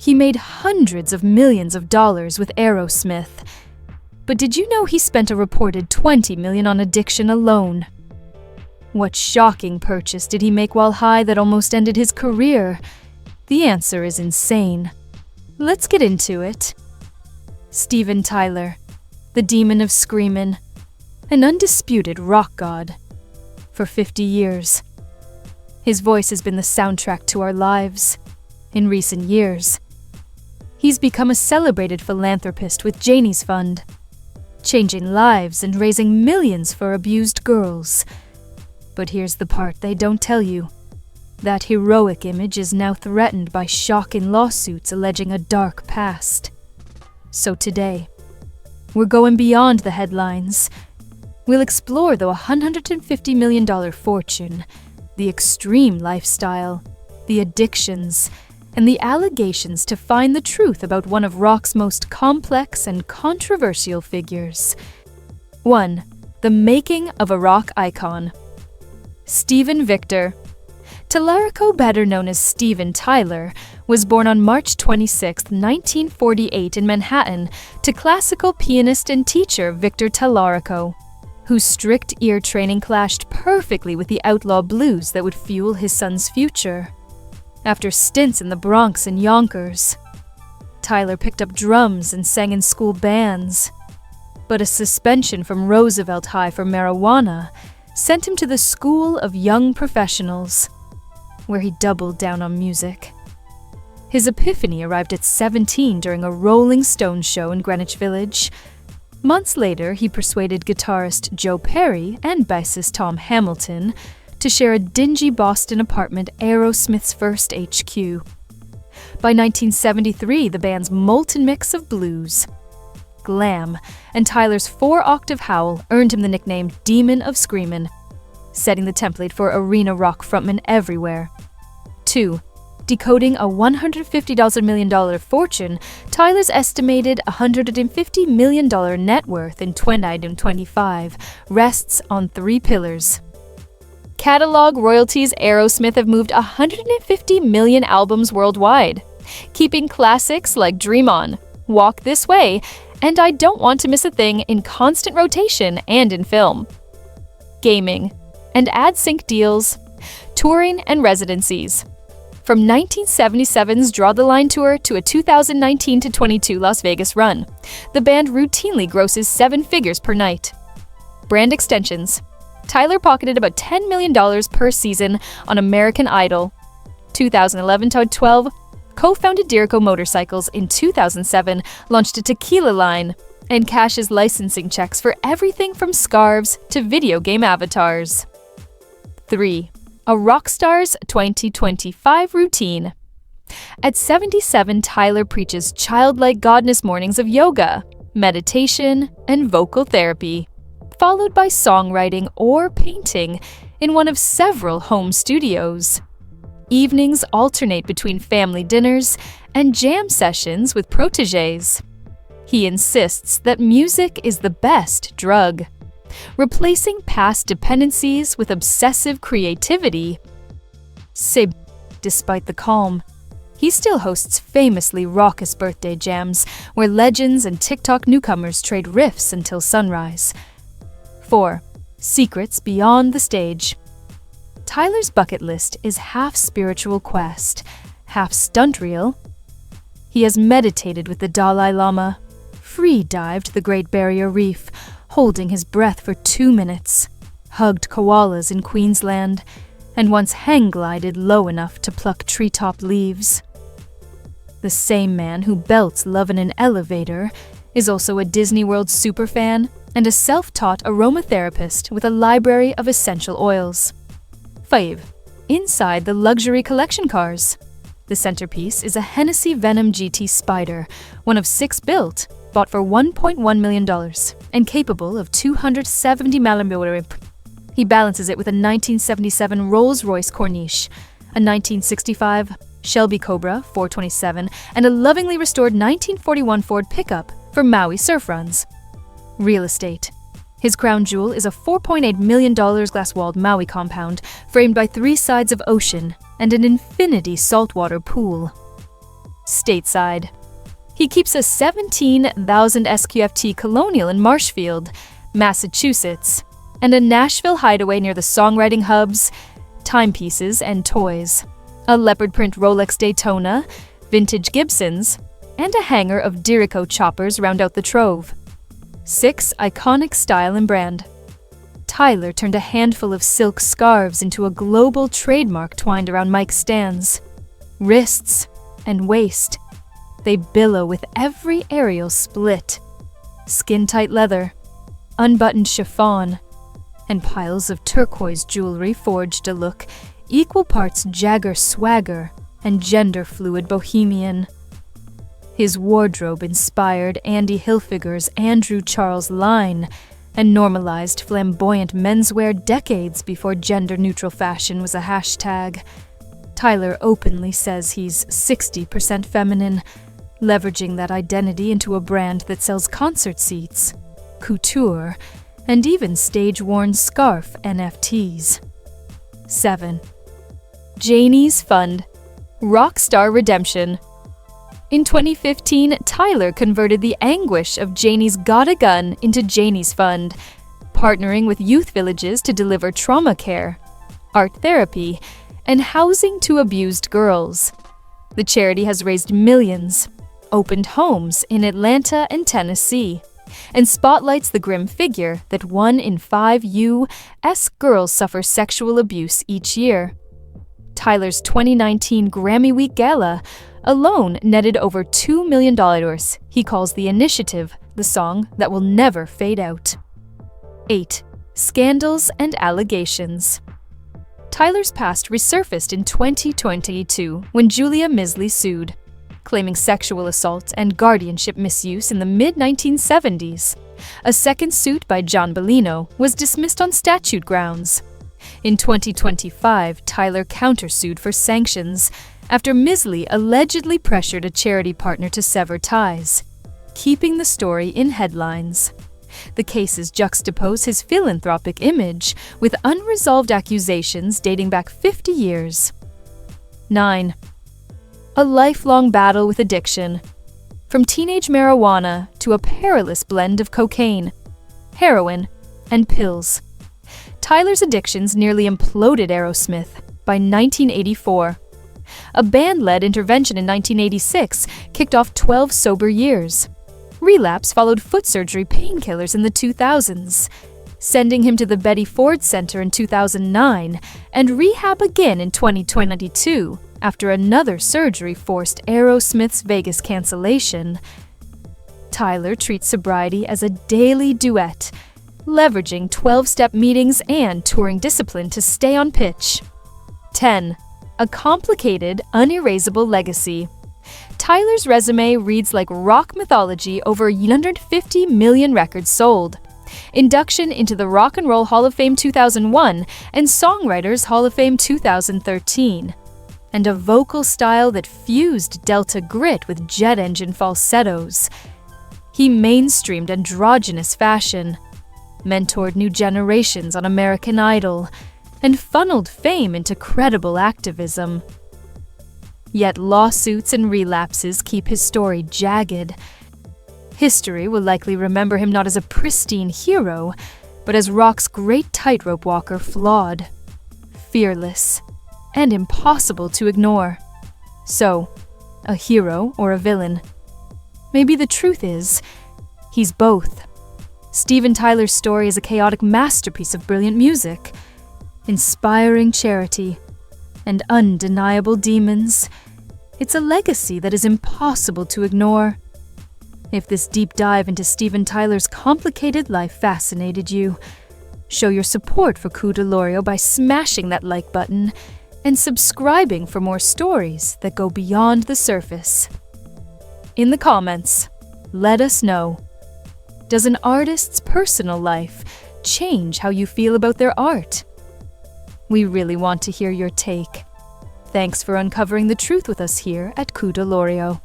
He made hundreds of millions of dollars with Aerosmith. But did you know he spent a reported $20 million on addiction alone? What shocking purchase did he make while high that almost ended his career? The answer is insane. Let's get into it. Steven Tyler, the demon of screamin', an undisputed rock god. For 50 years, his voice has been the soundtrack to our lives. In recent years, he's become a celebrated philanthropist with Janie's Fund, changing lives and raising millions for abused girls. But here's the part they don't tell you. That heroic image is now threatened by shocking lawsuits alleging a dark past. So today, we're going beyond the headlines. We'll explore the $150 million fortune, the extreme lifestyle, the addictions, and the allegations to find the truth about one of rock's most complex and controversial figures. 1. The making of a rock icon. Stephen Victor. Tallarico, better known as Steven Tyler, was born on March 26, 1948 in Manhattan to classical pianist and teacher Victor Tallarico, whose strict ear training clashed perfectly with the outlaw blues that would fuel his son's future. After stints in the Bronx and Yonkers, Tyler picked up drums and sang in school bands. But a suspension from Roosevelt High for marijuana sent him to the School of Young Professionals, where he doubled down on music. His epiphany arrived at 17 during a Rolling Stones show in Greenwich Village. Months later, he persuaded guitarist Joe Perry and bassist Tom Hamilton to share a dingy Boston apartment, Aerosmith's first HQ. By 1973, the band's molten mix of blues, glam, and Tyler's 4-octave howl earned him the nickname Demon of Screamin', setting the template for arena rock frontmen everywhere. 2. Decoding a $150 million fortune, Tyler's estimated $150 million net worth in 2025 rests on 3 pillars. Catalog royalties. Aerosmith have moved 150 million albums worldwide, keeping classics like Dream On, Walk This Way, and I Don't Want to Miss a Thing in constant rotation and in film. Gaming and ad sync deals, touring and residencies. From 1977's Draw the Line tour to a 2019-22 Las Vegas run, the band routinely grosses 7 figures per night. Brand extensions. Tyler pocketed about $10 million per season on American Idol. 2011-12, co-founded Dirico Motorcycles in 2007, launched a tequila line, and cashes licensing checks for everything from scarves to video game avatars. 3. A Rockstar's 2025 routine. At 77, Tyler preaches childlike godness mornings of yoga, meditation, and vocal therapy, followed by songwriting or painting in one of several home studios. Evenings alternate between family dinners and jam sessions with protégés. He insists that music is the best drug, replacing past dependencies with obsessive creativity. Despite the calm, he still hosts famously raucous birthday jams where legends and TikTok newcomers trade riffs until sunrise. 4. Secrets beyond the stage. Tyler's bucket list is half spiritual quest, half stunt reel. He has meditated with the Dalai Lama, free-dived the Great Barrier Reef, holding his breath for 2 minutes, hugged koalas in Queensland, and once hang-glided low enough to pluck treetop leaves. The same man who belts love in an elevator is also a Disney World superfan and a self-taught aromatherapist with a library of essential oils. 5. Inside the luxury collection cars. The centerpiece is a Hennessey Venom GT Spider, one of 6 built, bought for $1.1 million, and capable of 270 mph. He balances it with a 1977 Rolls-Royce Corniche, a 1965 Shelby Cobra 427, and a lovingly restored 1941 Ford pickup for Maui surf runs. Real estate. His crown jewel is a $4.8 million glass-walled Maui compound framed by 3 sides of ocean and an infinity saltwater pool. stateside. He keeps a 17,000 SQFT colonial in Marshfield, Massachusetts, and a Nashville hideaway near the songwriting hubs, timepieces, and toys, a leopard print Rolex Daytona, vintage Gibsons, and a hanger of Dirico choppers round out the trove. 6 iconic style and brand. Tyler turned a handful of silk scarves into a global trademark twined around Mike's stands. Wrists and waist. They billow with every aerial split. Skin-tight leather, unbuttoned chiffon, and piles of turquoise jewelry forged a look equal parts Jagger swagger and gender-fluid bohemian. His wardrobe inspired Andy Hilfiger's Andrew Charles line and normalized flamboyant menswear decades before gender-neutral fashion was a hashtag. Tyler openly says he's 60% feminine, leveraging that identity into a brand that sells concert seats, couture, and even stage-worn scarf NFTs. 7. Janie's Fund. Rockstar Redemption. In 2015, Tyler converted the anguish of Janie's Got a Gun into Janie's Fund, partnering with youth villages to deliver trauma care, art therapy, and housing to abused girls. The charity has raised millions, opened homes in Atlanta and Tennessee, and spotlights the grim figure that 1 in 5 U.S. girls suffer sexual abuse each year. Tyler's 2019 Grammy Week Gala alone netted over $2 million. He calls the initiative the song that will never fade out. 8. Scandals and allegations. Tyler's past resurfaced in 2022 when Julia Misley sued, claiming sexual assault and guardianship misuse in the mid-1970s. A second suit by John Bellino was dismissed on statute grounds. In 2025, Tyler countersued for sanctions after Misley allegedly pressured a charity partner to sever ties, keeping the story in headlines. The cases juxtapose his philanthropic image with unresolved accusations dating back 50 years. 9. A lifelong battle with addiction. From teenage marijuana to a perilous blend of cocaine, heroin, and pills. Tyler's addictions nearly imploded Aerosmith by 1984. A band-led intervention in 1986 kicked off 12 sober years. Relapse followed foot surgery painkillers in the 2000s, sending him to the Betty Ford Center in 2009 and rehab again in 2022 after another surgery forced Aerosmith's Vegas cancellation. Tyler treats sobriety as a daily duet, leveraging 12-step meetings and touring discipline to stay on pitch. 10. A complicated, unerasable legacy. Tyler's resume reads like rock mythology over 150 million records sold. Induction into the Rock and Roll Hall of Fame 2001 and Songwriters Hall of Fame 2013. And a vocal style that fused Delta grit with jet engine falsettos. He mainstreamed androgynous fashion, mentored new generations on American Idol, and funneled fame into credible activism. Yet lawsuits and relapses keep his story jagged. History will likely remember him not as a pristine hero, but as rock's great tightrope walker, flawed, fearless, and impossible to ignore. So, a hero or a villain? Maybe the truth is, he's both. Steven Tyler's story is a chaotic masterpiece of brilliant music, inspiring charity, and undeniable demons. It's a legacy that is impossible to ignore. If this deep dive into Steven Tyler's complicated life fascinated you, show your support for Cudolorio by smashing that like button and subscribing for more stories that go beyond the surface. In the comments, let us know. Does an artist's personal life change how you feel about their art? We really want to hear your take. Thanks for uncovering the truth with us here at Cudolorio.